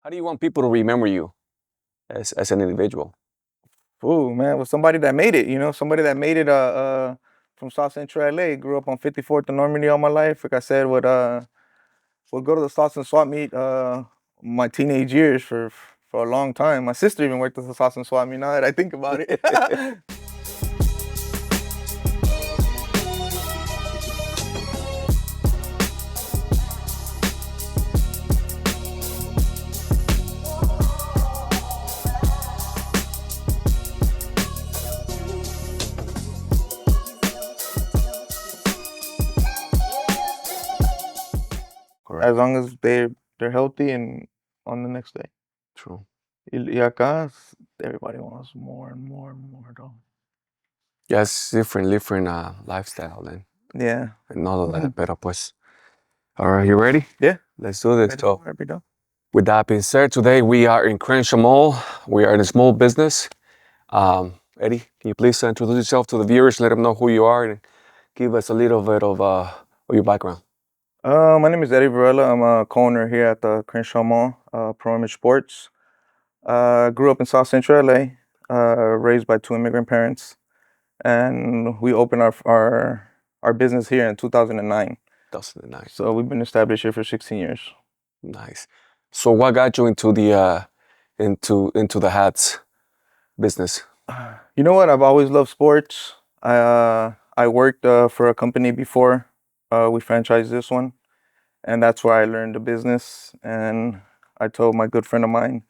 How do you want people to remember you as an individual? Ooh, man, was somebody that made it, somebody that made it from South Central LA. Grew up on 54th and Normandy all my life. Like I said, would go to the Slauson swap meet my teenage years for a long time. My sister even worked at the Slauson swap meet now that I think about it. Correct. As long as they're healthy and on the next day. True. Y acá everybody wants more and more and more though. Yes, different lifestyle Yeah. and all of that. Pero pues, all right, you ready? Yeah. Let's do this. Ready So, for it, though. with that being said, today we are in Crenshaw Mall. We are in a small business. Eddie, can you please introduce yourself to the viewers? Let them know who you are and give us a little bit of your background. My name is Eddie Varela. I'm a co-owner here at the Crenshaw Mall, Pro Image Sports. Grew up in South Central LA, raised by two immigrant parents, and we opened our business here in 2009. 2009. So we've been established here for 16 years. Nice. So, what got you into the into the hats business? You know what? I've always loved sports. I worked for a company before we franchised this one, and that's where I learned the business. And I told my good friend of mine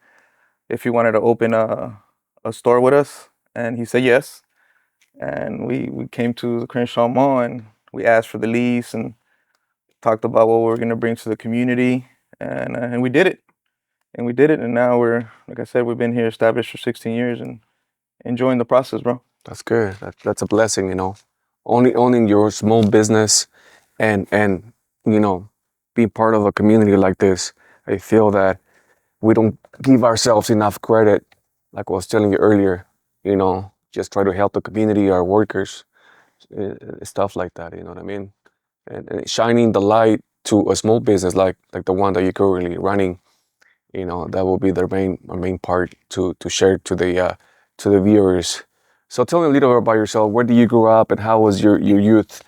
if he wanted to open a store with us, and he said yes. And we came to the Crenshaw Mall and we asked for the lease and talked about what we were gonna bring to the community, and we did it. And we did it, and now we're, like I said, we've been here established for 16 years and enjoying the process, bro. That's good. That's a blessing, you know. Owning your small business and being part of a community like this. I feel that we don't give ourselves enough credit, like I was telling you earlier, just try to help the community, our workers, stuff like that, you know what I mean? And shining the light to a small business like the one that you're currently running, that will be the main part to share to the viewers. So tell me a little bit about yourself. Where did you grow up and how was your youth?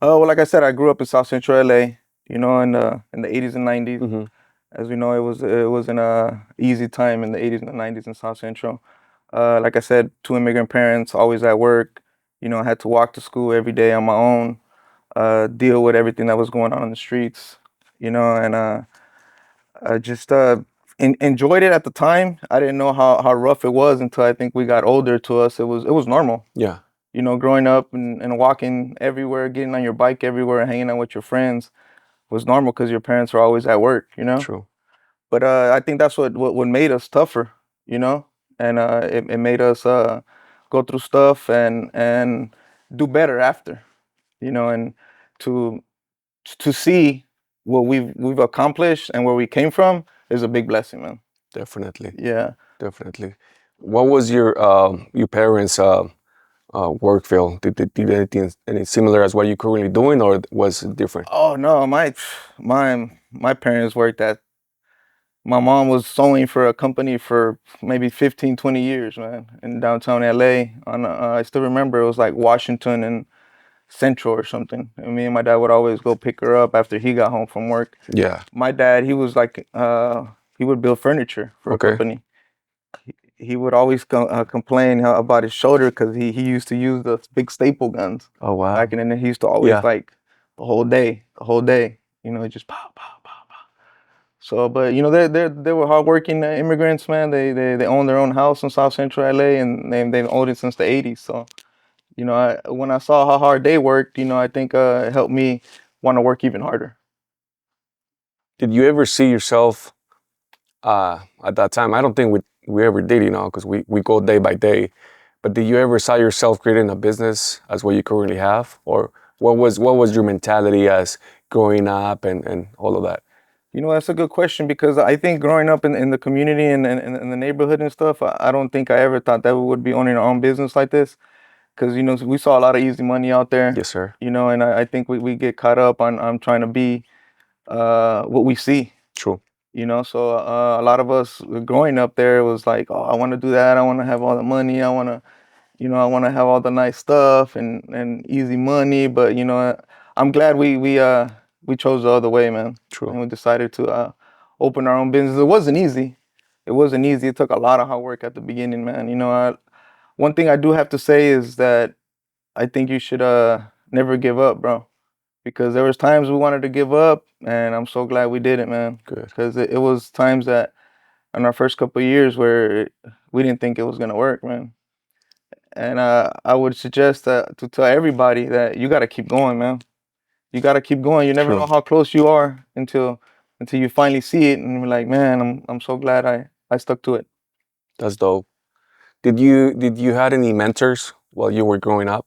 Well, like I said, I grew up in South Central LA, in the 80s and 90s. Mm-hmm. As we know, it wasn't a easy time in the 80s and the 90s in South Central. Like I said, two immigrant parents, always at work. I had to walk to school every day on my own, deal with everything that was going on in the streets, and I just enjoyed it at the time. I didn't know how rough it was until I think we got older. To us, it was normal. Yeah, Growing up and walking everywhere, getting on your bike everywhere, hanging out with your friends was normal because your parents were always at work. true. But I think that's what made us tougher, you know, and it made us go through stuff and do better after, and to to see what we've accomplished and where we came from is a big blessing, man. Definitely, Yeah. definitely. What was your parents' work field? Did they do anything similar as what you're currently doing, or was it different? Oh no, my parents worked at. My mom was sewing for a company for maybe 15, 20 years, man, in downtown LA. I still remember it was like Washington and Central or something. And me and my dad would always go pick her up after he got home from work. Yeah. My dad, he was like, he would build furniture for a Okay. company. He would always complain about his shoulder because he used to use the big staple guns Oh wow. back in the day. He used to always Yeah. like the whole day, just pow, pow, pow, pow. So, but they were hardworking immigrants, man. They own their own house in South Central LA, and they've owned it since the '80s. So, when I saw how hard they worked, I think it helped me want to work even harder. Did you ever see yourself at that time? I don't think we ever did, because we go day by day. But did you ever saw yourself creating a business as what you currently have, or what was your mentality as growing up and all of that? That's a good question because I think growing up in the community and the neighborhood and stuff, I don't think I ever thought that we would be owning our own business like this. Because, we saw a lot of easy money out there, Yes, sir. and I think we get caught up on trying to be what we see. True. you know. So a lot of us growing up there was like, oh, I want to do that. I want to have all the money. I want to, you know, I want to have all the nice stuff and easy money. But you know, I'm glad we chose the other way, man, True. and we decided to open our own business. It wasn't easy. It wasn't easy. It took a lot of hard work at the beginning, man. You know, one thing I do have to say is that I think you should never give up, bro. Because there was times we wanted to give up, and I'm so glad we didn't, man. Good. Because it was times that in our first couple of years where we didn't think it was gonna work, man. And I would suggest that to tell everybody that you gotta keep going, man. You gotta keep going. You never know True. how close you are until you finally see it, and you're like, man, I'm so glad I stuck to it. That's dope. Did you had any mentors while you were growing up?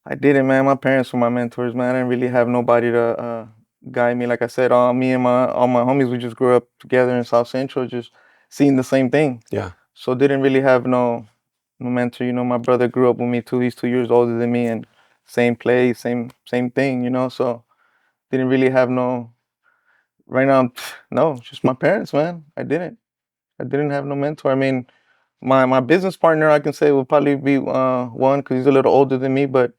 I didn't, man. My parents were my mentors, man. I didn't really have nobody to guide me. Like I said, me and all my homies, we just grew up together in South Central, just seeing the same thing. Yeah. So didn't really have no mentor. You know, my brother grew up with me too. He's 2 years older than me, and same place, same thing. You know, so didn't really have no. Right now, no, just my parents, man. I didn't have no mentor. I mean, my business partner, I can say, would probably be one because he's a little older than me, but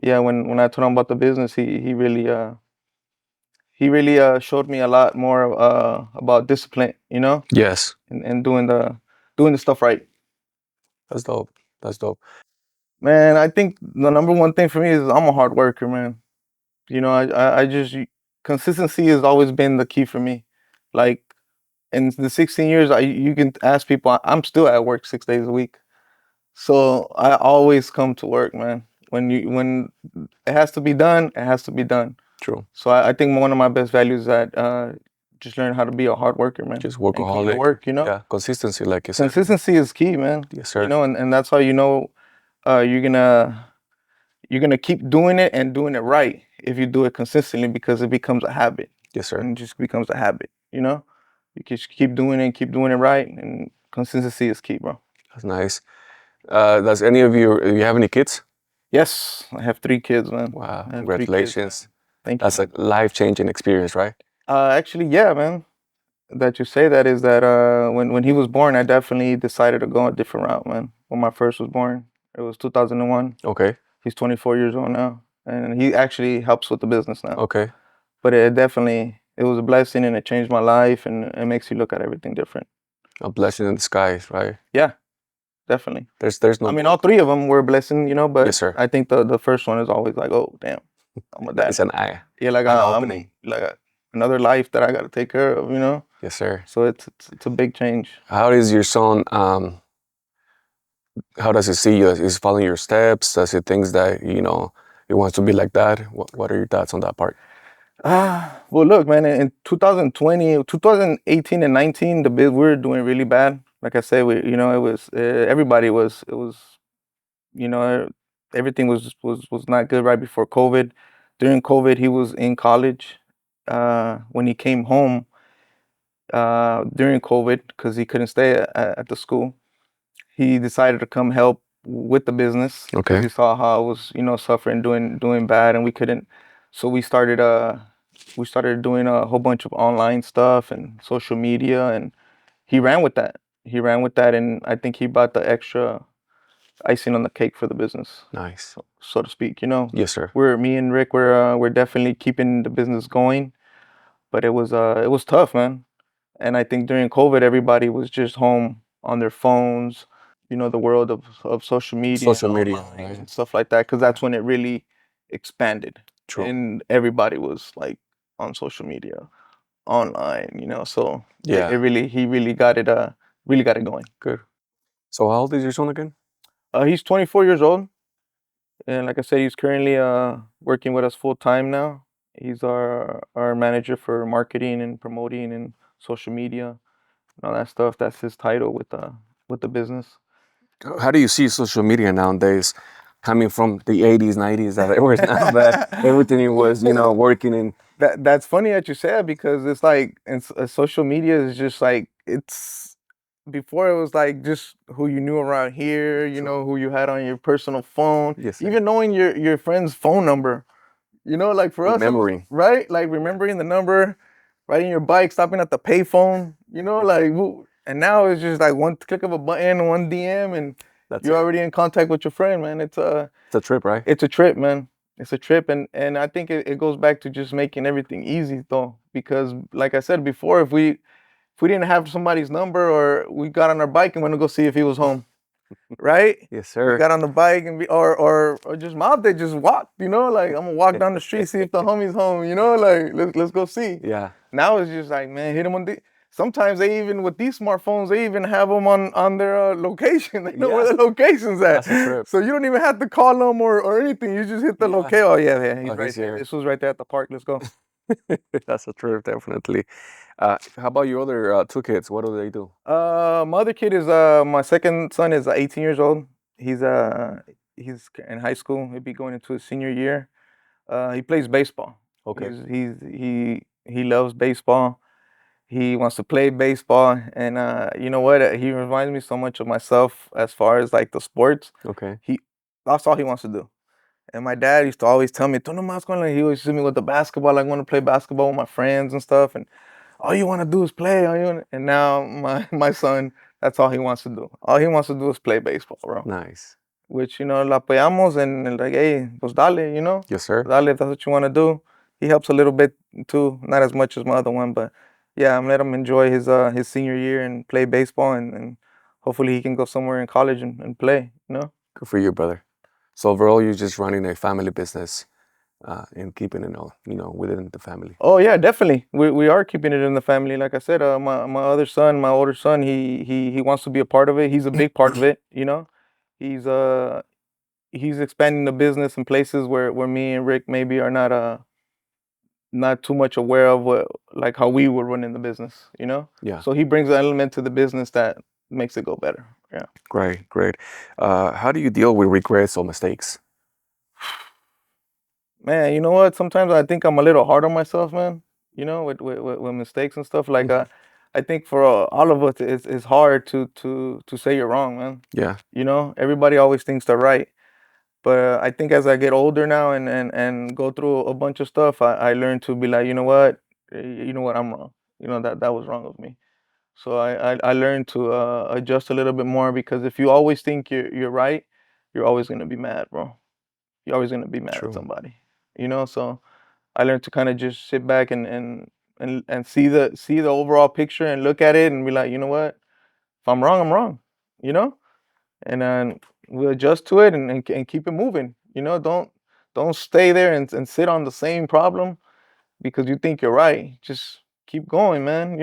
yeah, when I told him about the business, he really showed me a lot more about discipline, you know, Yes. and doing the stuff right. That's dope. That's dope. Man, I think the number one thing for me is I'm a hard worker, man. You know, I just consistency has always been the key for me. Like in the 16 years, you can ask people, I'm still at work 6 days a week. So I always come to work, man. When it has to be done, it has to be done. True. So I think one of my best values is that just learn how to be a hard worker, man, Just and come to workaholic. work. You know, Yeah. Consistency, like you said. consistency is key, man. Yes, You sir. know, and that's how you know you're gonna keep doing it and doing it right if you do it consistently because it becomes a habit Yes, sir. and it just becomes a habit. You know, you just keep doing it, keep doing it right, and consistency is key, bro. That's nice. Does any of you have any kids? Yes, I have 3 kids, man. Wow. I have 3 kids. Congratulations. Thank you. That's a life-changing experience, right? Actually, yeah, man. That you say that is that when he was born, I definitely decided to go a different route, man. When my first was born, it was 2001. Okay. He's 24 years old now, and he actually helps with the business now. Okay. But it was a blessing, and it changed my life, and it makes you look at everything different. A blessing in disguise, right? Yeah, definitely. There's no. I mean, all 3 of them were a blessing, you know. But Yes, sir. I think the first one is always like, oh, damn, I'm a dad. It's an eye. Yeah, like eye-opening. I'm like another life that I got to take care of, you know. Yes, sir. So it's a big change. How is your son? How does he see you? Is he following your steps? Does he thinks that he wants to be like that? What are your thoughts on that part? Well, look, man, in 2020, 2018 and 19, we were doing really bad. Like I said, it was everybody it was, you know, everything was not good right before COVID. During COVID, he was in college. When he came home during COVID, because he couldn't stay at the school, he decided to come help with the business because Okay. he saw how I was, suffering, doing bad, and we couldn't. So we started doing a whole bunch of online stuff and social media, and he ran with that. He ran with that, and I think he brought the extra icing on the cake for the business, Nice. so to speak. You know, Yes, sir. me and Rick, we're definitely keeping the business going, but it was tough, man. And I think during COVID, everybody was just home on their phones, the world of social media, Social and media, online right? and stuff like that, because that's when it really expanded. True. And everybody was like on social media, online, so Yeah. he really got it going. Good. So how old is your son again? He's 24 years old, and like I said, he's currently working with us full time now. He's our manager for marketing and promoting and social media and all that stuff. That's his title with the business. How do you see social media nowadays? Coming from the 80s, 90s, that it was now that everything was, working in. That's funny that you say that because it's like social media is just like it's before it was like just who you knew around here, who you had on your personal phone, Yes, sir. even knowing your friend's phone number, like for us, Remembering. right? Like remembering the number, riding your bike, stopping at the payphone, like, and now it's just like one click of a button, one DM, and That's you're it. already in contact with your friend, man. It's a trip, right? It's a trip, man. It's a trip, and I think it goes back to just making everything easy, though, because like I said before, if we didn't have somebody's number or we got on our bike and went to go see if he was home, right? Yes, We sir. got on the bike and or just mobbed it, just walked, like I'm gonna walk down the street, see if the homie's home, like let's go see. Yeah, Now it's just like, man, hit them on the. Sometimes they even with these smartphones, they even have them on their location. They know where Yeah. the location's at, That's a trip. so you don't even have to call them or anything. You just hit the Yeah. location. Oh yeah, he's Oh, right he's there. here. This was right there at the park. Let's go. That's a trip, definitely. How about your other two kids? What do they do? My other kid is my second son is 18 years old. He's in high school. He'll be going into his senior year. He plays baseball. Okay. He loves baseball. He wants to play baseball, and you know what? He reminds me so much of myself as far as like the sports. Okay. That's all he wants to do. And my dad used to always tell me, "Tú nomás con la-" He always see me with the basketball. Like, want to play basketball with my friends and stuff. And all you want to do is play. And now my son, that's all he wants to do. All he wants to do is play baseball, bro. Nice. Which, lo apoyamos and like, hey, pues dale, Yes, sir. dale if that's what you want to do. He helps a little bit too, not as much as my other one, but yeah, I'm let him enjoy his senior year and play baseball, and hopefully he can go somewhere in college and play. Good for you, brother. So overall, you're just running a family business and keeping it all, within the family. Oh yeah, definitely. We are keeping it in the family. Like I said, my other son, my older son, he wants to be a part of it. He's a big part of it. He's he's expanding the business in places where me and Rick maybe are not too much aware of what like how we were running the business. Yeah. So he brings an element to the business that makes it go better. Yeah. Great, great. How do you deal with regrets or mistakes? Man, you know what? Sometimes I think I'm a little hard on myself, man. With mistakes and stuff. Like I think for all of us, it's hard to say you're wrong, man. Yeah. Everybody always thinks they're right. But I think as I get older now and go through a bunch of stuff, I learn to be like, you know what, I'm wrong. That was wrong of me. So I learned to adjust a little bit more, because if you always think you're right, you're always gonna be mad, bro. You're always gonna be mad at True. somebody. So I learned to kind of just sit back and see the overall picture and look at it and be like, you know what, if I'm wrong, I'm wrong. You know and then we adjust to it and keep it moving. Don't stay there and sit on the same problem because you think you're right. Just keep going, man.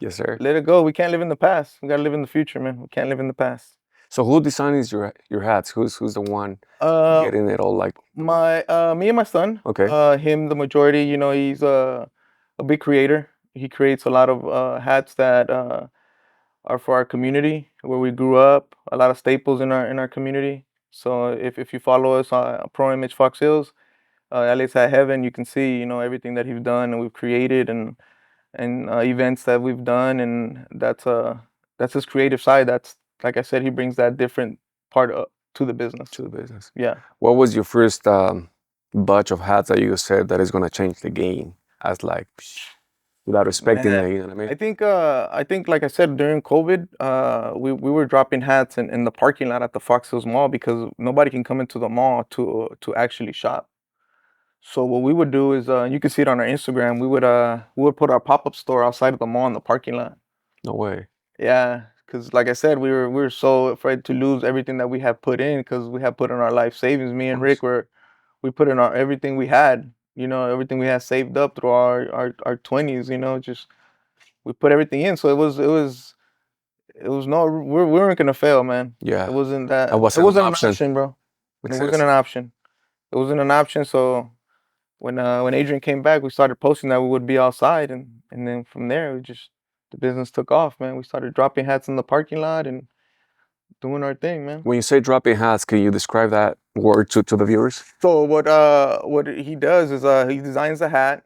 Yes, sir. Let it go. We can't live in the past. We gotta live in the future, man. We can't live in the past. So who designs your hats? Who's the one Uh, getting it all like? me and my son. Okay. Him the majority. He's a big creator. He creates a lot of hats that are for our community where we grew up. A lot of staples in our community. So if you follow us on Pro Image Fox Hills, at least at Heaven, you can see everything that he's done and we've created and events that we've done, and that's his creative side. That's, like I said, he brings that different part to the business. To the business. Yeah. What was your first batch of hats that you said that is gonna change the game? As like, without respecting Man, it, you know what I mean? I think like I said, during COVID, we were dropping hats in the parking lot at the Fox Hills Mall because nobody can come into the mall to actually shop. So what we would do is, you can see it on our Instagram. We would put our pop-up store outside of the mall in the parking lot. No way. Yeah, because like I said, we were so afraid to lose everything that we have put in, because we have put in our life savings. Me and Rick we put in our everything we had. Everything we had saved up through our 20s. Just we put everything in. So it was no, we weren't gonna fail, man. Yeah. It wasn't that. That wasn't It an wasn't an option. option, bro. It Makes wasn't sense. an option. It wasn't an option. So when Adrian came back, we started posting that we would be outside, and then from there, the business took off, man. We started dropping hats in the parking lot and doing our thing, man. When you say dropping hats, can you describe that word to the viewers? So what he does is he designs the hat,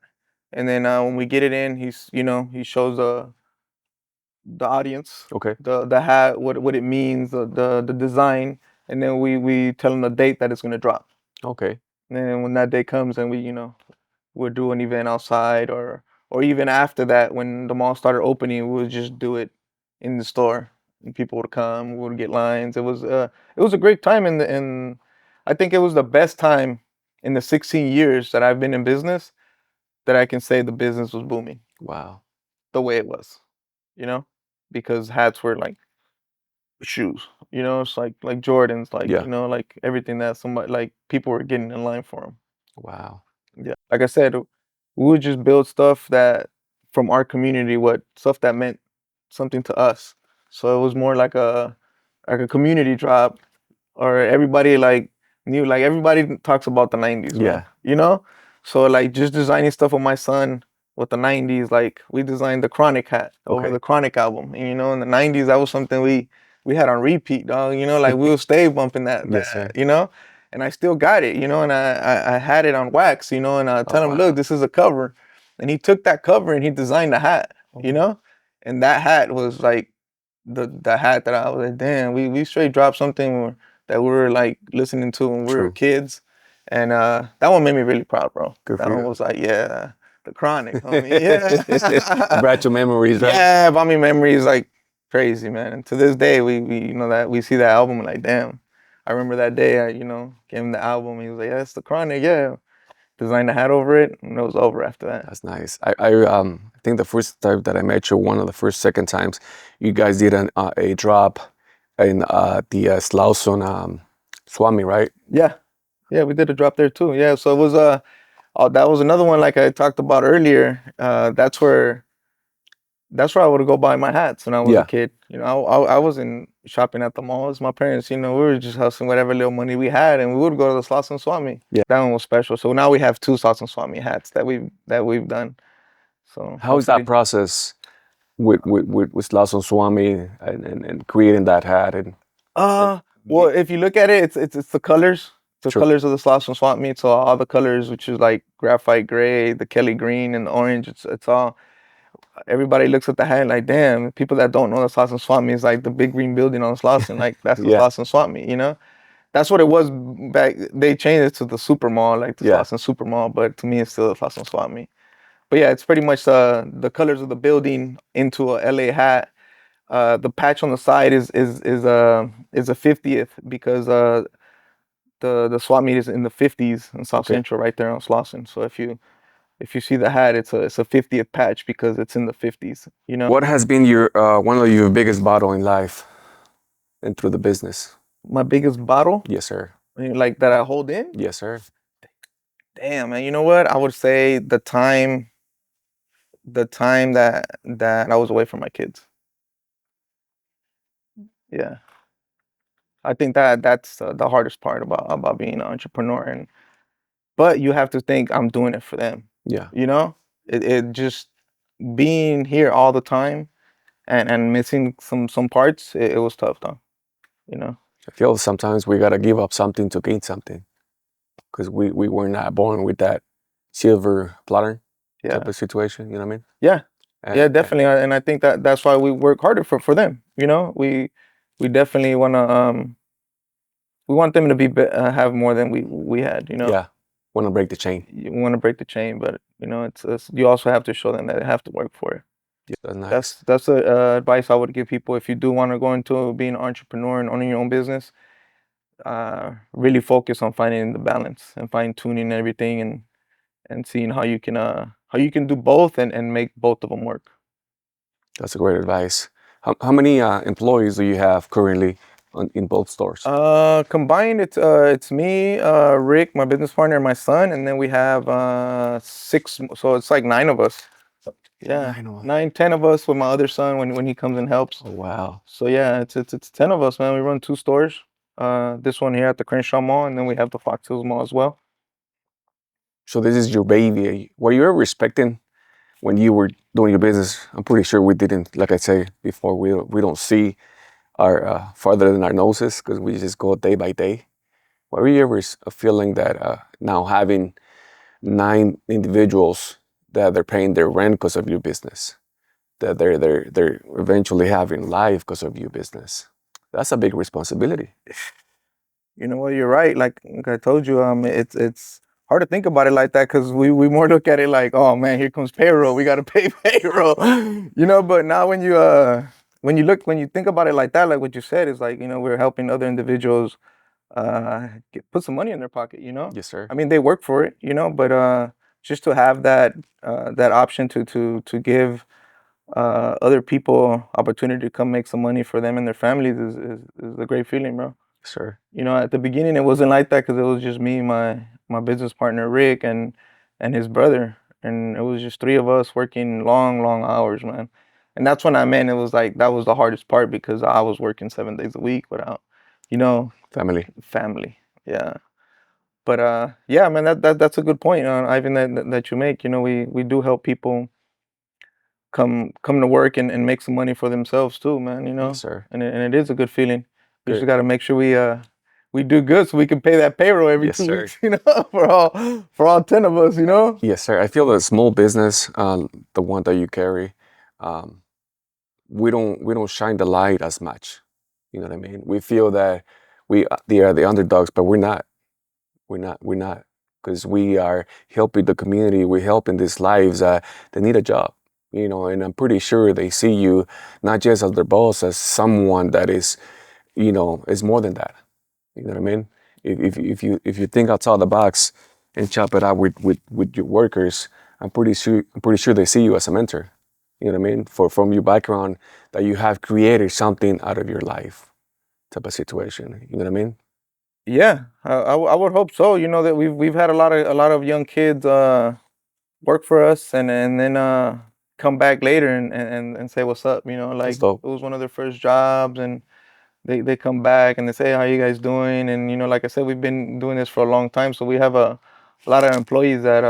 and then when we get it in, he shows the audience Okay. the hat, what it means, the design, and then we tell them the date that it's gonna drop. Okay. And then when that day comes, then we'll do an event outside, or or even after that, when the mall started opening, we would just do it in the store, and people would come, we would get lines. It was a great time I think it was the best time in the 16 years that I've been in business that I can say the business was booming Wow. the way it was, you know, because hats were like shoes, it's like Jordans, like, Yeah. like everything that somebody like people were getting in line for them. Wow. Yeah. Like I said, we would just build stuff that from our community, what stuff that meant something to us. So it was more like a community drop, or everybody like knew, like everybody talks about the 90s, man. Yeah. So like just designing stuff with my son with the 90s, like we designed the Chronic hat over Okay. the Chronic album. And in the 90s that was something we had on repeat, dog. Like we would stay bumping that Yes, sir. and I still got it, and I had it on wax, and I Oh, tell him, wow. look, this is a cover. And he took that cover and he designed the hat, and that hat was like the hat that I was like, damn, we straight dropped something that we were like listening to when we were True. kids. And that one made me really proud, bro. Good That for one you. was like, yeah, the Chronic, homie. Yeah. Brought your memories, right? Yeah, brought me memories like crazy, man. And to this day, we that we see that album and like, damn, I remember that day. I gave him the album. He was like, yeah, it's the Chronic. Yeah, designed the hat over it, and it was over after that. That's nice. I think the first time that I met you, one of the second times, you guys did a drop in the Slauson Swami, right? Yeah, yeah, we did a drop there too. Yeah, so it was that was another one like I talked about earlier. That's where I would go buy my hats when I was Yeah. a kid. I wasn't shopping at the malls. My parents, we were just hustling whatever little money we had, and we would go to the Slots and Swami. Yeah. That one was special. So now we have two Slots and Swami hats that we've done. So How is that process with Slauson Swami and creating that hat? And Well, if you look at it, it's the colors. The True. colors of the Slots and Swap Meet. So all the colors, which is like graphite gray, the Kelly green, and the orange. It's all. Everybody looks at the hat like, damn. People that don't know the Slots and Swap Meet is like the big green building on Slots, and like that's the Yeah. Slots and Swap Meet. That's what it was back. They changed it to the Super Mall, like the Yeah. Slots and Super Mall. But to me, it's still the Slots and Swap Meet. But yeah, it's pretty much the colors of the building into a LA hat. The patch on the side is a 50th because the swap meet is in the 50s in South Okay. Central, right there on Slauson. So if you see the hat, it's a 50th patch because it's in the 50s. What has been your one of your biggest battle in life and through the business? My biggest battle, Yes, sir. like that I hold in. Yes, sir. Damn, man. You know what? I would say the time that I was away from my kids. Yeah, I think that's the hardest part about being an entrepreneur. But you have to think I'm doing it for them. Yeah. It just being here all the time and missing some parts. It was tough though. I feel sometimes we gotta give up something to gain something, because we were not born with that silver platter Yeah, type of situation. You know what I mean? yeah, And, yeah, definitely. And I think that's why we work harder for them. We definitely we want them to have more than we had. Yeah. Want to break the chain. You want to break the chain, but it's you also have to show them that they have to work for it. Yeah, that's nice. That's advice I would give people if you do want to go into being an entrepreneur and owning your own business. Really focus on finding the balance and fine tuning everything and seeing how you can do both and make both of them work. That's a great advice. How many employees do you have currently in both stores? Combined, it's me, Rick, my business partner, and my son, and then we have 6. So it's like 9 of us. Yeah, 9, 10 of us with my other son when he comes and helps. Oh, wow. So yeah, it's 10 of us, man. We run 2 stores. This one here at the Crenshaw Mall, and then we have the Fox Hills Mall as well. So this is your baby. Were you ever expecting when you were doing your business? I'm pretty sure we didn't. Like I say before, we don't see our farther than our noses because we just go day by day. Were you ever feeling that now having 9 individuals that they're paying their rent because of your business, that they're eventually having life because of your business? That's a big responsibility. You know what? You're right. Like I told you, it's hard to think about it like that because we more look at it like, oh man, here comes payroll. We gotta pay payroll, you know. But now when you think about it like that, like what you said, is like, you know, we're helping other individuals put some money in their pocket. You know, Yes, sir. I mean they work for it, you know, but just to have that option to give other people opportunity to come make some money for them and their families is a great feeling, bro. Yes, sir. You know, at the beginning it wasn't like that because it was just me, my business partner Rick, and his brother, and it was just three of us working long hours, man. And that's when I meant it was like that was the hardest part because I was working 7 days a week without, you know, Family. family. Yeah. But yeah, man, that's a good point, Ivan, that you make. You know, we do help people come to work and make some money for themselves too, man. You Yes, know, sir. and it is a good feeling. We just Good. got to make sure we do good so we can pay that payroll every Yes, 2 weeks. sir. You know, for all 10 of us. You know. Yes, sir. I feel that small business, the one that you carry, um, we don't shine the light as much. You know what I mean? We feel that they are the underdogs, but we're not. We're not, because we are helping the community. We're helping these lives that need a job. You know, and I'm pretty sure they see you not just as their boss, as someone that is, is more than that. You know what I mean? If you think outside the box and chop it out with your workers, I'm pretty sure they see you as a mentor. You know what I mean? From your background, that you have created something out of your life type of situation. You know what I mean? Yeah, I would hope so. You know that we've had a lot of young kids work for us and then come back later and say what's up. You know, That's like dope. it was one of their first jobs and they come back and they say, how you guys doing? And you know, like I said, we've been doing this for a long time, so we have a lot of employees that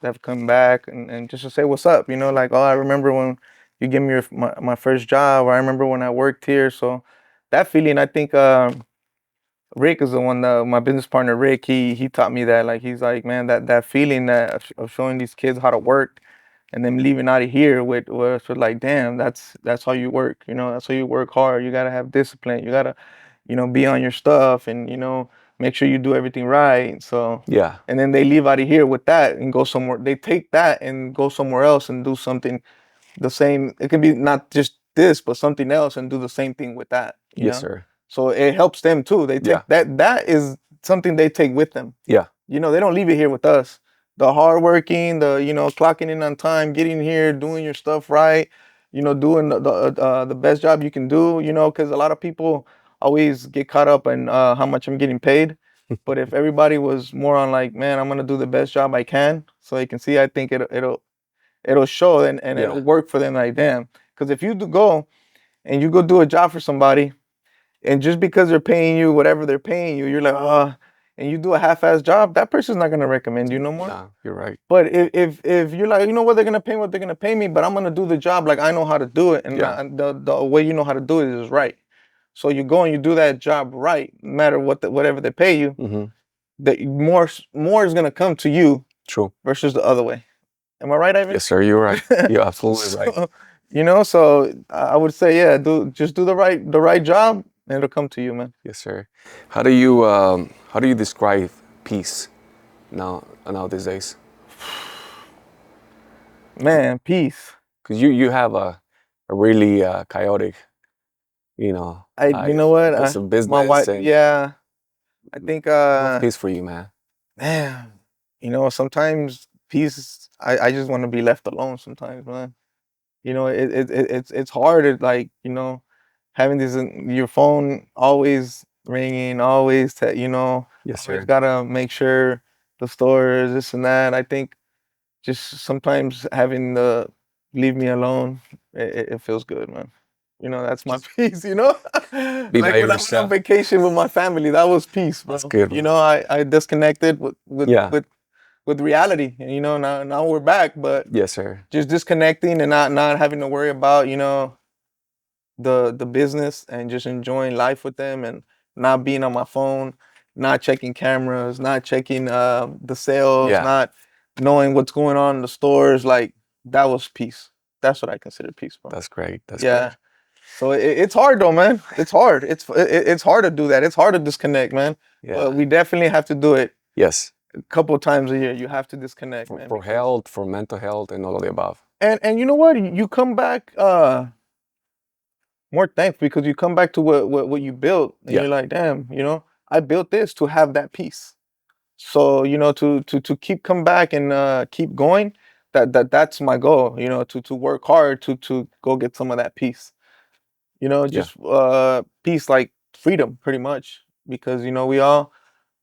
have come back and just to say what's up. You know, like, oh, I remember when you gave me my first job, or I remember when I worked here. So that feeling, I think Rick is the one that my business partner Rick, he taught me that. Like he's like, man, that feeling that of showing these kids how to work and them leaving out of here with like, damn, that's how you work. You know, that's how you work hard. You gotta have discipline. You gotta, you know, be on your stuff and, you know, make sure you do everything right. So Yeah. and then they leave out of here with that and go somewhere. They take that and go somewhere else and do something the same. It can be not just this, but something else and do the same thing with that, you Yes, know? sir. So it helps them too. They Yeah. take that is something they take with them. Yeah. You know, they don't leave it here with us. The hard working, the, you know, clocking in on time, getting here, doing your stuff right, you know, doing the best job you can do, you know, because a lot of people always get caught up in how much I'm getting paid. But if everybody was more on like, man, I'm gonna do the best job I can, so they can see, I think it'll show and Yeah. it'll work for them. Like, damn, because if you go and you go do a job for somebody, and just because they're paying you whatever they're paying you, you're like, and you do a half-ass job, that person's not gonna recommend you no more. Nah, you're right. But if you're like, you know what, they're gonna pay me what they're gonna pay me, but I'm gonna do the job like I know how to do it, and Yeah. the way you know how to do it is right. So you go and you do that job right, no matter whatever they pay you, Mm-hmm. that more is gonna come to you True. versus the other way. Am I right, Ivan? Yes, sir. You're right. You're absolutely right. So, you know, so I would say, yeah, do the right job, and it'll come to you, man. Yes, sir. How do you describe peace now these days? Man, peace. Because you have a really chaotic, You life. know what? It's a My business, wife, and yeah, I think, what's peace for you, man? man, you know, sometimes peace. I just want to be left alone. Sometimes, man. You know, it's hard. It's like, you know, having this your phone always ringing, always you know, Yes, always sir. gotta make sure the stores, this and that. I think just sometimes having the leave me alone, it feels good, man. You know, that's my Just peace, you know? be Like by when I went on yourself. vacation with my family, that was peace, That's bro. good, You man. know, I disconnected with with Yeah. with with reality. And you know, now we're back, but Yes, sir. just disconnecting and not having to worry about, you know, the business and just enjoying life with them and not being on my phone, not checking cameras, not checking the sales, Yeah. not knowing what's going on in the stores. Like that was peace. That's what I consider peace, bro. That's great. That's Yeah. great. So it's hard though, man. It's hard. It's hard to do that. It's hard to disconnect, man. Yeah. But we definitely have to do it. Yes. a couple of times a year. You have to disconnect, man. For because- health, for mental health, and all of the above. And you know what? You come back more thankful because you come back to what you built, and Yeah. you're like, damn, I built this to have that peace. So to keep come back and keep going, that's my goal. To work hard to go get some of that peace. Just peace, like freedom, pretty much. Because we all,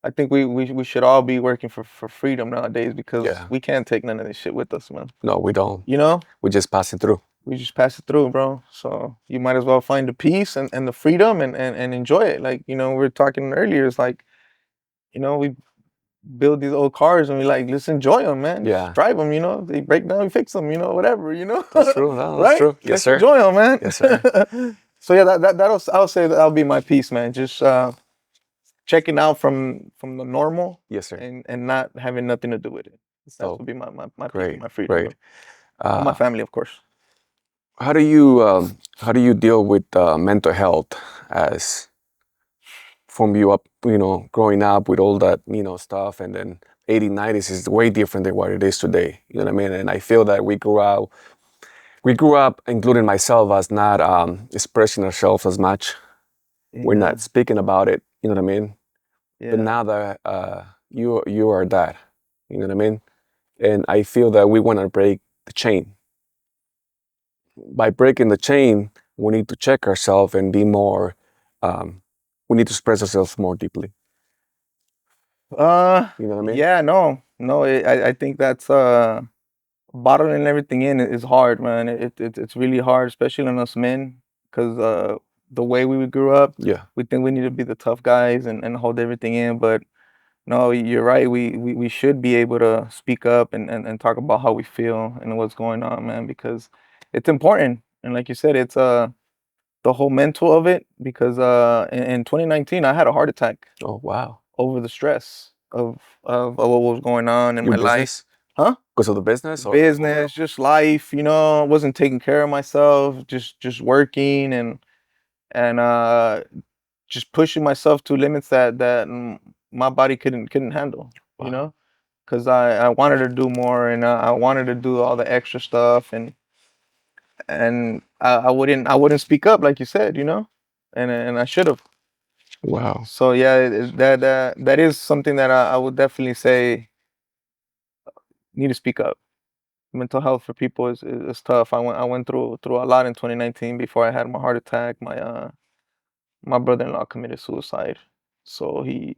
I think we should all be working for freedom nowadays because Yeah. we can't take none of this shit with us, man. No, we don't. We We just pass it through. just pass it through, bro. So you might as well find the peace and the freedom and enjoy it. Like, we were talking earlier, it's like, we build these old cars and we like, let's enjoy them, man. Yeah. Just drive them, they break down, we fix them, whatever, That's true. No, right? that's true. Yes, Let's sir. enjoy them, man. Yes, sir. So yeah, I'll say that'll be my piece, man. Just checking out from the normal Yes, sir. and not having nothing to do with it. That So, would be my peace great, and my freedom. great. Bro. And my family, of course. How do you deal with mental health as from you up, growing up with all that, stuff, and then 80s, 90s is way different than what it is today. You know what I mean? And I feel that we grew up, including myself, as not expressing ourselves as much. We're not speaking about it. You know what I mean? Yeah. But now that you are that, you know what I mean? And I feel that we want to break the chain. By breaking the chain, we need to check ourselves and be more. We need to express ourselves more deeply. You know what I mean? Yeah, no, I think that's bottling everything in is hard, man. It's really hard, especially on us men, because the way we grew up, Yeah. we think we need to be the tough guys and hold everything in. But no, you're right. We should be able to speak up and talk about how we feel and what's going on, man, because it's important. And like you said, it's the whole mental of it. Because in 2019, I had a heart attack Oh wow. over the stress of what was going on in Your my life. business? Huh? Because of the business? Or? Business, just life, wasn't taking care of myself, just working and just pushing myself to limits that my body couldn't handle, Wow. because I wanted to do more and I wanted to do all the extra stuff and I wouldn't speak up like you said, and I should have. Wow. So yeah, that is something that I would definitely say need to speak up. Mental health for people is tough. I went through a lot in 2019 before I had my heart attack. My brother-in-law committed suicide. So he,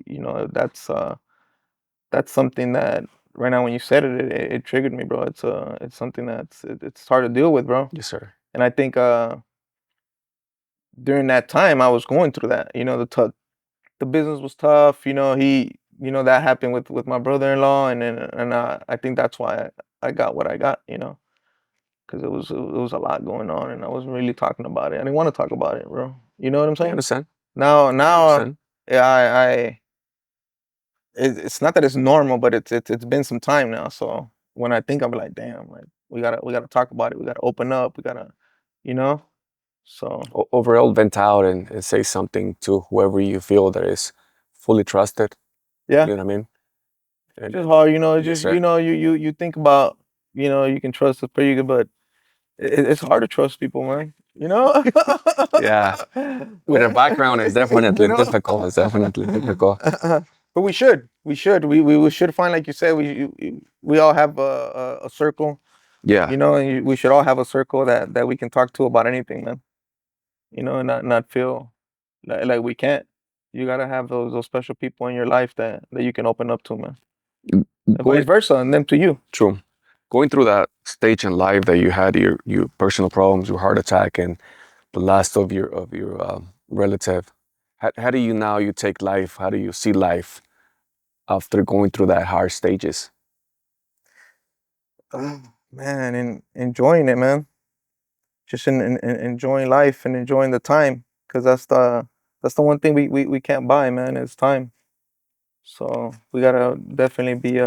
that's something that right now when you said it triggered me, bro. It's something it's hard to deal with, bro. Yes, sir. And I think during that time I was going through that. The business was tough. That happened with my brother-in-law, and I think that's why I got what I got. Because it was a lot going on, and I wasn't really talking about it. I didn't want to talk about it, bro. You know what I'm I saying? understand. Now, Understand. yeah, it's not that it's normal, but it's been some time now. So when I think, I'm like, damn, like we gotta talk about it. We gotta open up. We gotta, you know. So Overall, vent out and say something to whoever you feel that is fully trusted. yeah, You know what I mean? it's And just hard, It's yes, just sir. you think about, you can trust us pretty good, but it's hard to trust people, man. Yeah. With a background, it's definitely You know? difficult. It's definitely difficult. But we should find, like you said, we all have a circle, Yeah. and we should all have a circle that we can talk to about anything, man. And not feel like we can't. You gotta have those special people in your life that you can open up to, man. And vice Going, versa, and them to you. true. Going through that stage in life that you had your personal problems, your heart attack, and the last of your relative. How do you take life? How do you see life after going through that hard stages? Man, and enjoying it, man. Just enjoying life and enjoying the time, because that's the one thing we can't buy, man. Is time. So we gotta definitely be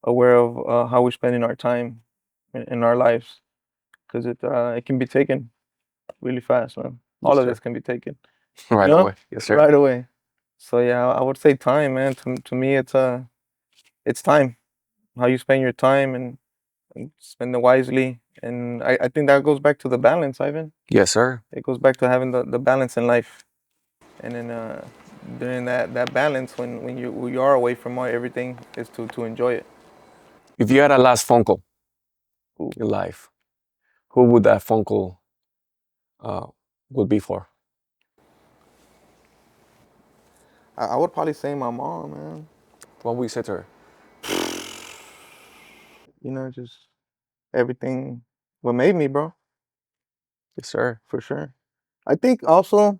aware of how we're spending our time in our lives, because it can be taken really fast, man. Yes, All of sir. this can be taken Right know? away. Yes, sir. right away. So yeah, I would say time, man. To me, it's it's time. How you spend your time and spend it wisely. And I think that goes back to the balance, Ivan. Yes, sir. It goes back to having the balance in life. And then during that balance, when you are away from everything, is to enjoy it. If you had a last phone call Ooh. in life, who would that phone call uh, would be for? I would probably say my mom, man. What would you say to her? You know, just everything. What made me, bro, Yes, sir. for sure. I think also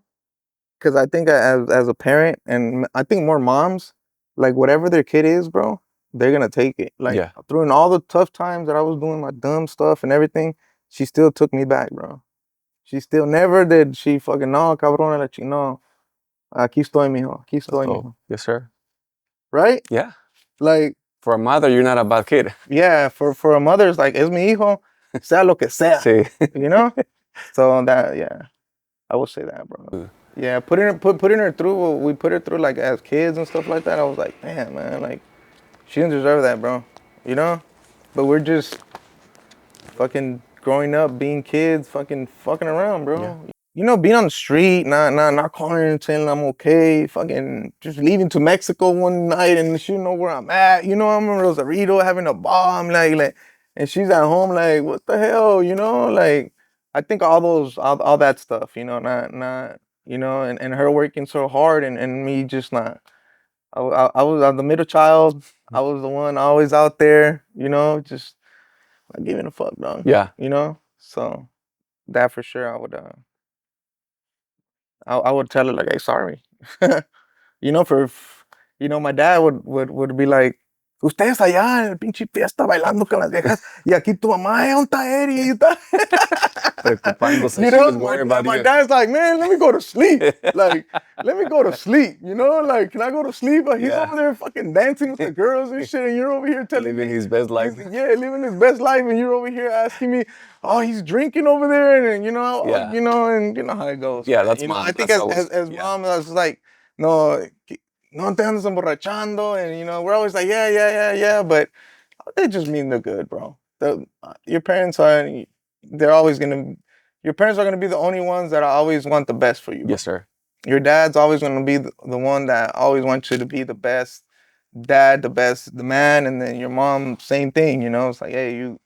because I think as a parent, and I think more moms, like whatever their kid is, bro, they're gonna take it. Like Yeah. through all the tough times that I was doing my dumb stuff and everything, she still took me back, bro. She still never did. She fucking no, cabrón, la no. Aquí estoy, mijo. Aquí estoy, Oh, mijo. yes, sir. Right? Yeah. Like, For a mother, you're not a bad kid. yeah, for a mother, it's like, es mi hijo, sea lo que sea. Sí. You know? So that, yeah, I would say that, bro. Yeah, putting her through what we put her through, like as kids and stuff like that. I was like, damn, man, like she didn't deserve that, bro. You know? But we're just fucking growing up, being kids, fucking around, bro. Yeah. You know, being on the street, not calling her and saying I'm okay, fucking just leaving to Mexico one night and she know where I'm at. You know, I'm in Rosarito having a bomb, like, and she's at home, like, what the hell, you know? Like, I think all that stuff, you know, not, you know, and her working so hard and me just not. I was the middle child. I was the one always out there, you know, just not giving a fuck, dog. Yeah. You know, so that for sure, I would tell her like, hey, sorry. You know, you know, my dad would be like, ustedes allá en el pinche fiesta bailando con las viejas y aquí tu mamá, ¿dónde está Eri? You Preocupándose. know, She was worried about my you. dad's like, man, let me go to sleep. Like, let me go to sleep. You know, like, can I go to sleep? But he's Yeah. over there fucking dancing with the girls and shit, and you're over here telling Living me his best life. yeah, living his best life, and you're over here asking me, oh, he's drinking over there, and you know, Yeah. you know, and you know how it goes. Yeah, man. that's you know, mom. I think That's always- as yeah. mom, I was like, no, no te andes emborrachando, and you know, we're always like, yeah, but they just mean they're good, bro. Your parents are, they're always gonna, your parents are gonna be the only ones that always want the best for you. Bro. Yes, sir. Your dad's always gonna be the one that always wants you to be the best dad, the man, and then your mom, same thing. You know, it's like, hey, you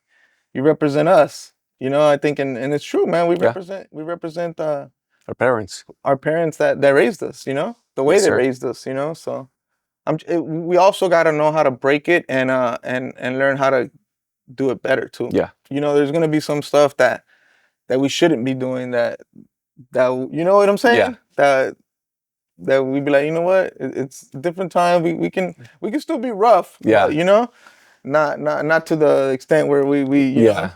represent us. You know, I think, and it's true, man. We Yeah. represent Our parents. our parents that raised us. You know, the way Yes, they sir. raised us. You know, so we also got to know how to break it and learn how to do it better too. Yeah. You know, there's gonna be some stuff that we shouldn't be doing that you know what I'm saying? Yeah. That we'd be like, you know what? It's a different time. We can still be rough. Yeah. But, you know, not to the extent where we you know,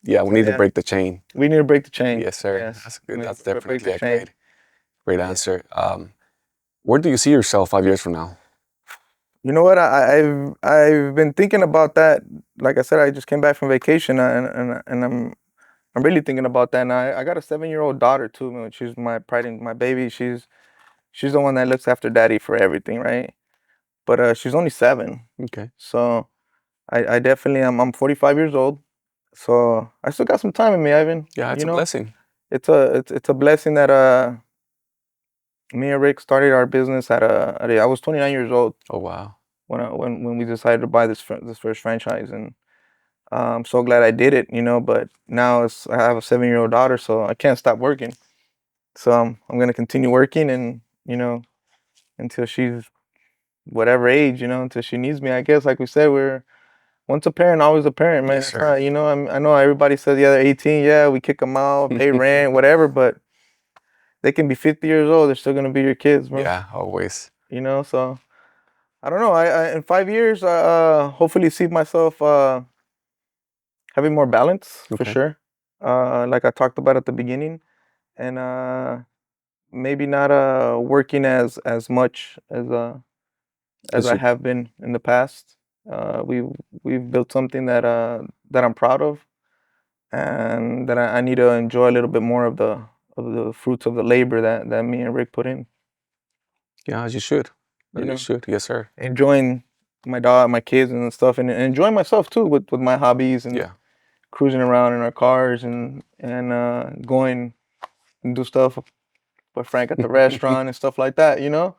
Yeah, we need to Yeah. break the chain. we need to break the chain. Yes, sir. Yes. That's We good. need That's to break definitely the a chain. great answer. Where do you see yourself 5 years from now? You know what? I've been thinking about that. Like I said, I just came back from vacation, and I'm really thinking about that. And I got a 7-year-old daughter too, man. She's my pride and my baby. She's the one that looks after daddy for everything, right? But she's only 7, Okay. so I definitely I'm 45 years old, so I still got some time in me, Ivan. Yeah, it's You a know, blessing. it's a blessing that me and Rick started our business I was 29 years old Oh, wow. when we decided to buy this first franchise, and I'm so glad I did it. You know, but now I have a 7-year-old daughter, so I can't stop working. So I'm gonna continue working, and you know, until she's whatever age, you know, until she needs me. I guess, like we said, we're once a parent, always a parent, man. Yes, It's sir. not, you know, I know everybody says, yeah, they're 18, yeah, we kick them out, pay rent, whatever, but they can be 50 years old, they're still gonna be your kids, bro. Yeah, always. You know, so I don't know. I in 5 years, hopefully see myself having more balance for Okay. sure. Like I talked about at the beginning, and maybe not working as much as As I you, have been in the past. We've built something that I'm proud of, and that I need to enjoy a little bit more of the fruits of the labor that me and Rick put in. yeah, as you should. You As you know, should. Yes, sir. enjoying my dog, my kids, and stuff, and enjoying myself too with my hobbies and Yeah. cruising around in our cars and going and do stuff with Frank at the restaurant and stuff like that. You know,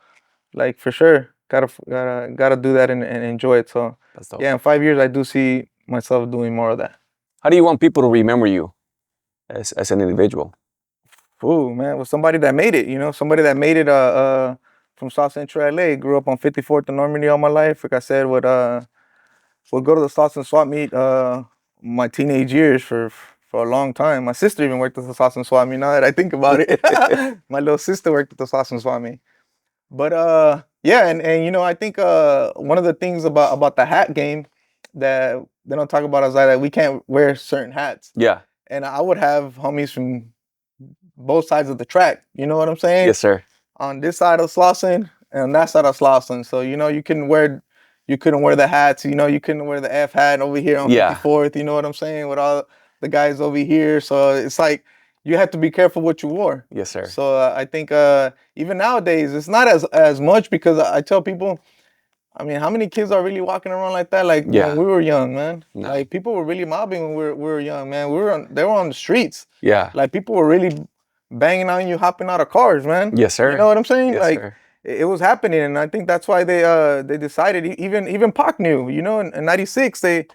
like for sure, gotta do that and enjoy it. So That's dope. yeah, in 5 years, I do see myself doing more of that. How do you want people to remember you as an individual? Ooh, man, was somebody that made it, you know, somebody that made it from South Central LA, grew up on 54th and Normandy all my life. Like I said, would go to the Slauson Swap Meet my teenage years for a long time. My sister even worked at the Slauson Swap Meet now that I think about it. My little sister worked at the Slauson Swap Meet. But yeah, and you know, I think one of the things about the hat game that they don't talk about is that we can't wear certain hats. Yeah. And I would have homies from both sides of the track. You know what I'm saying? Yes, sir. On this side of Slauson and on that side of Slauson. So you know you couldn't wear the hats. You know you couldn't wear the F hat over here on Yeah. 54th. You know what I'm saying? With all the guys over here. So it's like you have to be careful what you wore. Yes, sir. So I think even nowadays it's not as much because I tell people. I mean, how many kids are really walking around like that? Like Yeah. when we were young, man. No. Like people were really mobbing when we were young, man. They were on the streets. Yeah. Like people were really banging on you, hopping out of cars, man. Yes, sir. You know what I'm saying? Yes, like sir. it was happening, and I think that's why they decided. Even Pac knew. You know, in '96 they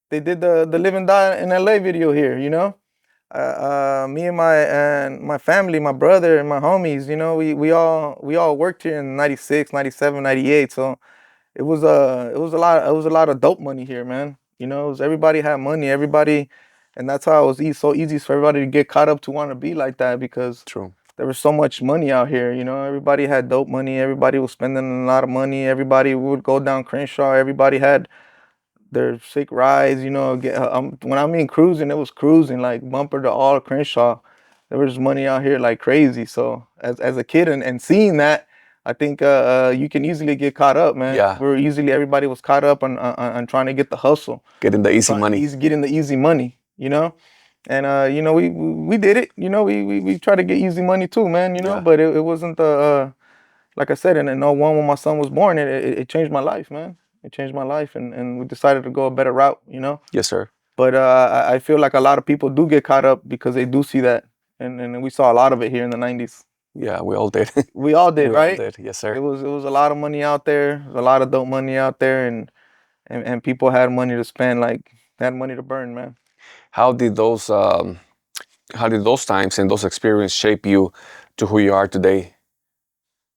did the Live and Die in LA video here. You know, me and my family, my brother and my homies. You know, we all worked here in '96, '97, '98. So it was a lot of dope money here, man. You know, everybody had money, and that's how it was so easy for everybody to get caught up to want to be like that because True. there was so much money out here. You know, everybody had dope money. Everybody was spending a lot of money. Everybody would go down Crenshaw. Everybody had their sick rides. You know, when I mean cruising, it was cruising like bumper to all Crenshaw. There was money out here like crazy. So as a kid and seeing that, I think you can easily get caught up, man. Yeah. Everybody was caught up on trying to get the hustle, Getting the easy money. getting the easy money. You know. And you know, we did it. You know, we tried to get easy money too, man. You know, Yeah. but it wasn't the like I said in '01 when my son was born. It changed my life, man. It changed my life, and we decided to go a better route. You know. Yes, sir. But I feel like a lot of people do get caught up because they do see that, and we saw a lot of it here in the '90s. Yeah, we all did. We all did, We all right? did. Yes, sir. It was a lot of money out there, a lot of dope money out there, and people had money to spend, like they had money to burn, man. How did those times and those experiences shape you to who you are today?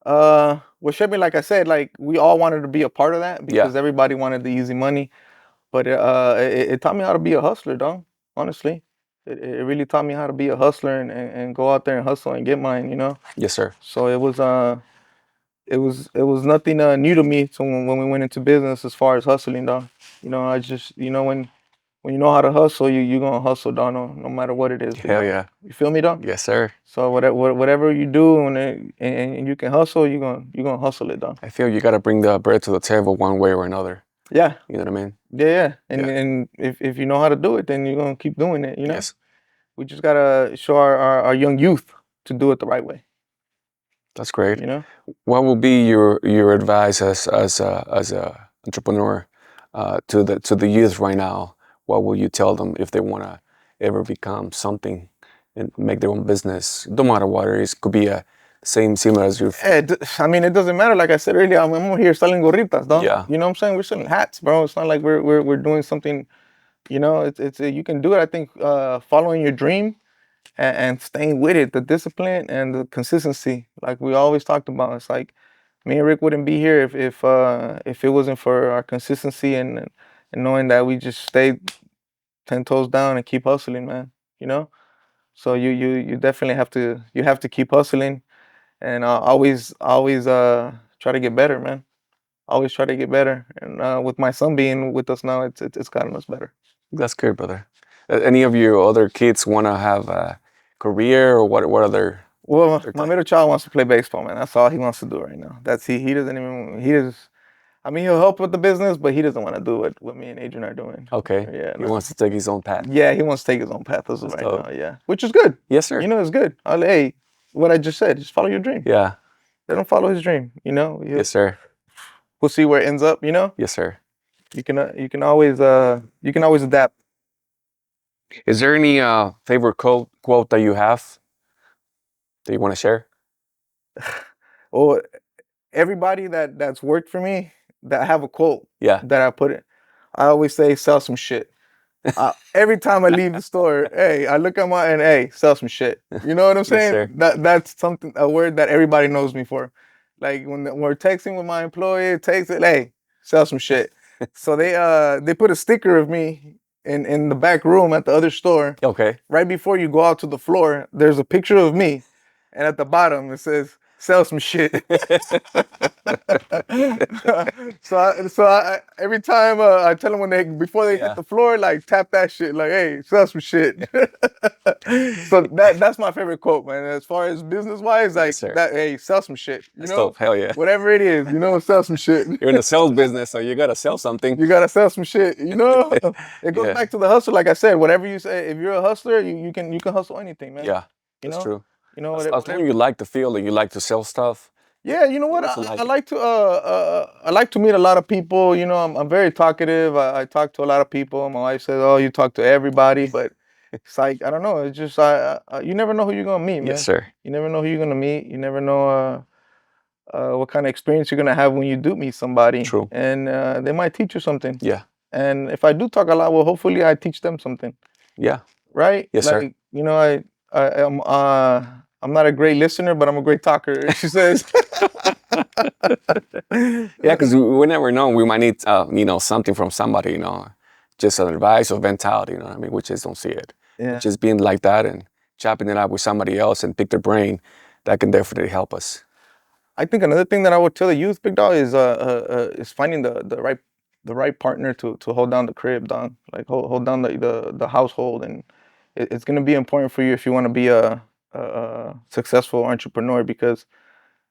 Well, shaped me, like I said, like we all wanted to be a part of that because Yeah. everybody wanted the easy money. But it taught me how to be a hustler, dog. Honestly, it really taught me how to be a hustler and go out there and hustle and get mine. You know. Yes, sir. So it was nothing new to me. So when we went into business, as far as hustling, dog. You know, I just when you know how to hustle, you gonna hustle, dog. No matter what it is. Hell yeah. You feel me, dog? Yes, sir. So whatever you do and you can hustle, you gonna hustle it, dog. I feel you gotta bring the bread to the table one way or another. Yeah. You know what I mean? Yeah. Yeah. And if you know how to do it, then you're gonna keep doing it. You know. Yes. We just gotta show our young youth to do it the right way. That's great. You know. What will be your advice as a entrepreneur to the youth right now? What will you tell them if they wanna ever become something and make their own business? No matter what it is, could be a similar as your. I mean, it doesn't matter. Like I said earlier, I'm here selling gorritas, dog. Yeah. You know what I'm saying? We're selling hats, bro. It's not like we're doing something. You know, it's you can do it. I think following your dream and staying with it, the discipline and the consistency, like we always talked about. It's like me and Rick wouldn't be here if it wasn't for our consistency and knowing that we just stayed 10 toes down and keep hustling, man. You know, so you definitely have to keep hustling and always try to get better, man. Always try to get better, and with my son being with us now, it's gotten us better. That's good, brother. Any of your other kids wanna have a career or what other? Well, They're my tight. middle child wants to play baseball, man. That's all he wants to do right now. That's he doesn't even he does. I mean, he'll help with the business, but he doesn't want to do what me and Adrian are doing. Okay. Yeah, He no. wants to take his own path. Yeah, he wants to take his own path as of That's right dope. now. Yeah, which is good. Yes, sir. You know, it's good. Hey, what I just said, just follow your dream. Yeah. Let him follow his dream. You know, Yes, sir. we'll see where it ends up. You know, Yes, sir. you can always adapt. Is there any favorite quote that you have that you want to share? Well, everybody that's worked for me that I have a quote Yeah. that I put it. I always say sell some shit. Every time I leave the store, hey, I look at my and hey, sell some shit. You know what I'm Yes, saying? sir. That's something a word that everybody knows me for. Like when we're texting with my employee, text it, hey, sell some shit. So they put a sticker of me in the back room at the other store. Okay. Right before you go out to the floor, there's a picture of me, and at the bottom it says sell some shit. Every time I tell them before they Yeah. hit the floor, like tap that shit, like hey, sell some shit. So that's my favorite quote, man. As far as business wise, like sir. that, hey, sell some shit. You That's know, dope. Hell yeah. whatever it is, you know, sell some shit. You're in the sales business, so you gotta sell something. You gotta sell some shit. You know, it goes Yeah. back to the hustle. Like I said, whatever you say, if you're a hustler, you can hustle anything, man. Yeah, You that's know, true. you know, As whatever. long as you like the field and you like to sell stuff. Yeah, you know what? also like I it. like to I like to meet a lot of people. You know, I'm very talkative. I talk to a lot of people. My wife says, "Oh, you talk to everybody," but it's like I don't know. It's just you never know who you're gonna meet, man. Yes, sir. You never know who you're gonna meet. You never know what kind of experience you're gonna have when you do meet somebody. True. And they might teach you something. Yeah. And if I do talk a lot, well, hopefully I teach them something, Yeah. right? Yes, sir. Like you know, I'm not a great listener, but I'm a great talker. She says. Yeah, because we never know. We might need, something from somebody, just an advice or mentality, you know what I mean? We just don't see it. Yeah. Just being like that and chopping it up with somebody else and pick their brain, that can definitely help us. I think another thing that I would tell the youth, big dog, is finding the right partner to hold down the crib, dog. Like hold down the household, and it's gonna be important for you if you want to be a successful entrepreneur because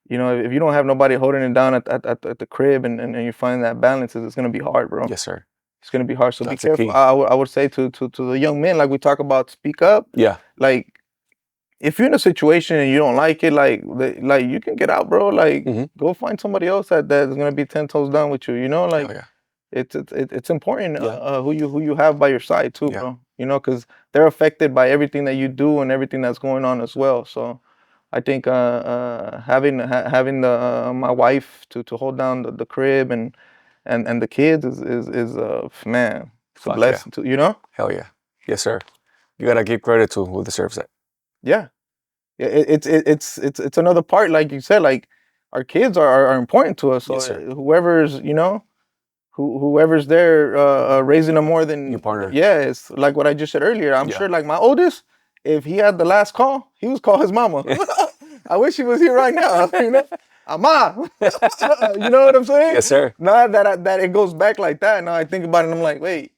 you know if you don't have nobody holding it down at the crib and you find that balance, it's gonna be hard, bro. Yes, sir. It's gonna be hard. So That's be the careful. key. I would say to the young men, like we talk about, speak up. Yeah. Like if you're in a situation and you don't like it, like you can get out, bro. Like Mhm. go find somebody else that's gonna be 10 toes down with you. You know, like Hell yeah. it's important Yeah. who you have by your side too, Yeah. bro. You know, because they're affected by everything that you do and everything that's going on as well. So I think having the my wife to hold down the crib and the kids is man, it's a Fuck yeah. blessing too. You know. Hell yeah. Yes, sir. You gotta give credit to who deserves it. Yeah. It's another part, like you said, like our kids are important to us. So Yes, sir. whoever's whoever's there raising them more than Your partner. yeah, it's like what I just said earlier. I'm Yeah. sure, like my oldest, if he had the last call, he was call his mama. I wish he was here right now. You know, Ama. You know what I'm saying? Yes, sir. Now that it goes back like that, now I think about it, and I'm like, wait.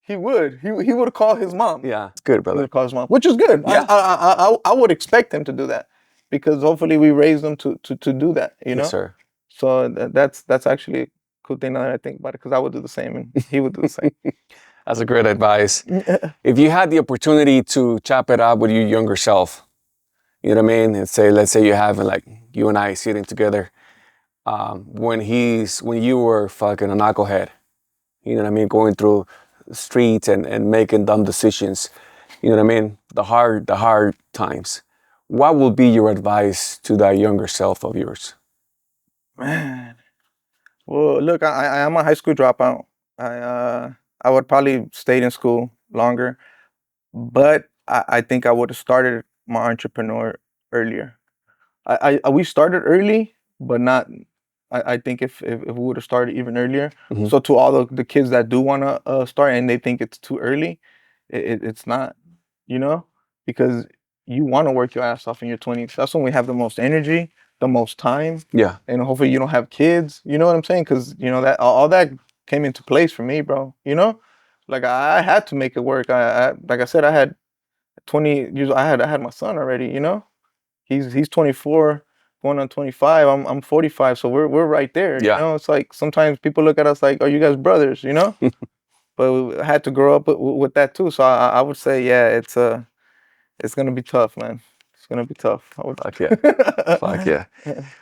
He would call his mom. Yeah, it's good, He brother. would call his mom, which is good. Yeah. I would expect him to do that because hopefully we raised them to do that. You know. Yes, sir. So that's actually a cool thing now that I think about it because I would do the same and he would do the same. That's a great advice. If you had the opportunity to chop it up with your younger self, you know what I mean? And let's say you have like you and I sitting together, when you were fucking a knucklehead, you know what I mean? Going through streets and making dumb decisions, you know what I mean? The hard times. What would be your advice to that younger self of yours? Man, well, look, I am a high school dropout. I would probably stayed in school longer, but I think I would have started my entrepreneur earlier. We started early, but not. I think if we would have started even earlier. Mhm. So to all the kids that do want to start and they think it's too early, it's not. You know, because you want to work your ass off in your 20s. That's when we have the most energy, the most time, Yeah. and hopefully you don't have kids. You know what I'm saying? Because you know that all that came into place for me, bro. You know, like I had to make it work. Like I said, I had 20 years. I had my son already. You know, he's 24, going on 25. I'm 45, so we're right there. Yeah. You know, it's like sometimes people look at us like, "Are you guys brothers?" You know, but we had to grow up with that too. So I would say, yeah, it's gonna be tough, man. It's gonna be tough. Fuck yeah. Fuck yeah.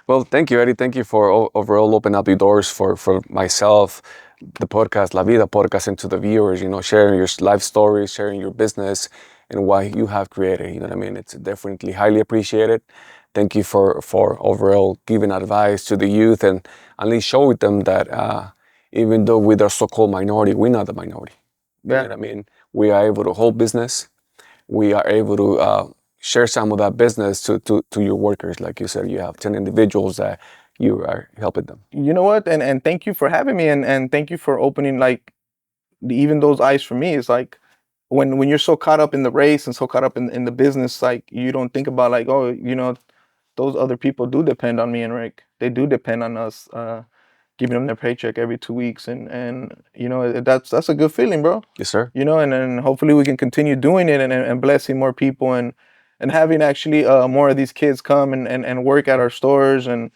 Well, thank you, Eddie. Thank you for overall opening up the doors for myself, the podcast, La Vida podcast, into the viewers, sharing your life stories, sharing your business and why you have created, you know what I mean? It's definitely highly appreciated. Thank you for overall giving advice to the youth and at least showing them that even though we're the so-called minority, we're not the minority. You know Yeah. what I mean? We are able to hold business. We are able to share some of that business to your workers. Like you said, you have 10 individuals that you are helping them. You know what? And thank you for having me, and thank you for opening like even those eyes for me. It's like when you're so caught up in the race and so caught up in the business, like you don't think about like, oh, those other people do depend on me and Rick. They do depend on us, giving them their paycheck every 2 weeks, and that's a good feeling, bro. Yes, sir. And then hopefully we can continue doing it and blessing more people and having actually more of these kids come and work at our stores and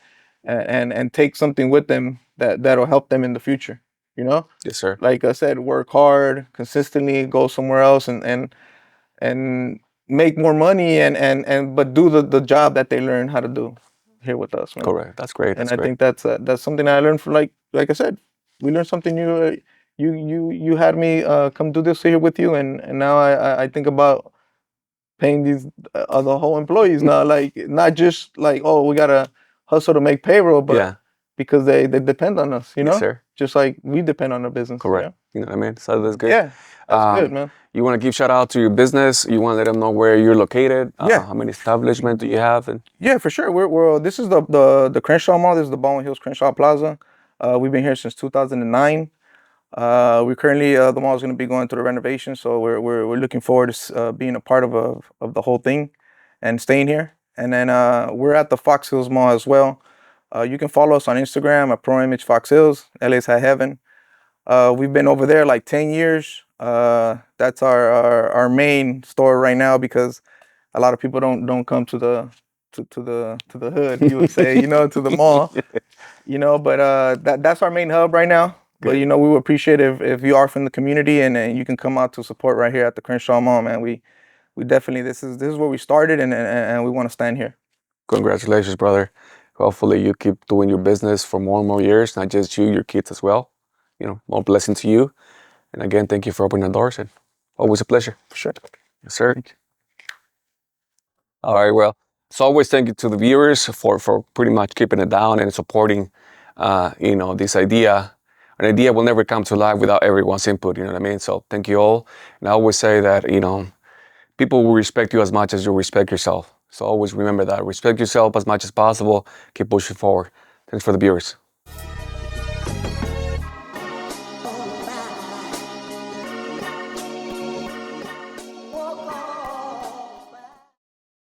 take something with them that'll help them in the future. Yes, sir. Like I said, work hard consistently, go somewhere else and make more money and but do the job that they learn how to do here with us, man. Correct. That's great. And That's I great. think that's something I learned from like I said, we learned something new. You had me come do this here with you, and now I think about paying these the whole employees now, like not just like, oh, we gotta hustle to make payroll, but Yeah. because they depend on us, Yes, sir. just like we depend on the business. Correct. You know what I mean? So that's good. Yeah, that's good, man. You want to give shout out to your business? You want to let them know where you're located? Yeah. How many establishments do you have? And Yeah, for sure. We're this is the Crenshaw Mall. This is the Baldwin Hills Crenshaw Plaza. We've been here since 2009. We currently the mall is going to be going through the renovation, so we're looking forward to being a part of the whole thing and staying here. And then we're at the Fox Hills Mall as well. You can follow us on Instagram at Pro Image Fox Hills, LA's High Heaven. We've been over there like 10 years. That's our main store right now because a lot of people don't come to the hood, you would say, to the mall, but that's our main hub right now. But Good. we would appreciate if you are from the community and you can come out to support right here at the Crenshaw Mall, man. We definitely this is where we started and we want to stand here. Congratulations, brother. Hopefully you keep doing your business for more and more years, not just you, your kids as well. More blessing to you. And again, thank you for opening the doors and always a pleasure. For sure. Yes, sir. All right, well, as always, thank you to the viewers for pretty much keeping it down and supporting, this idea. An idea will never come to life without everyone's input, you know what I mean? So thank you all. And I always say that, people will respect you as much as you respect yourself. So always remember that. Respect yourself as much as possible. Keep pushing forward. Thanks for the viewers.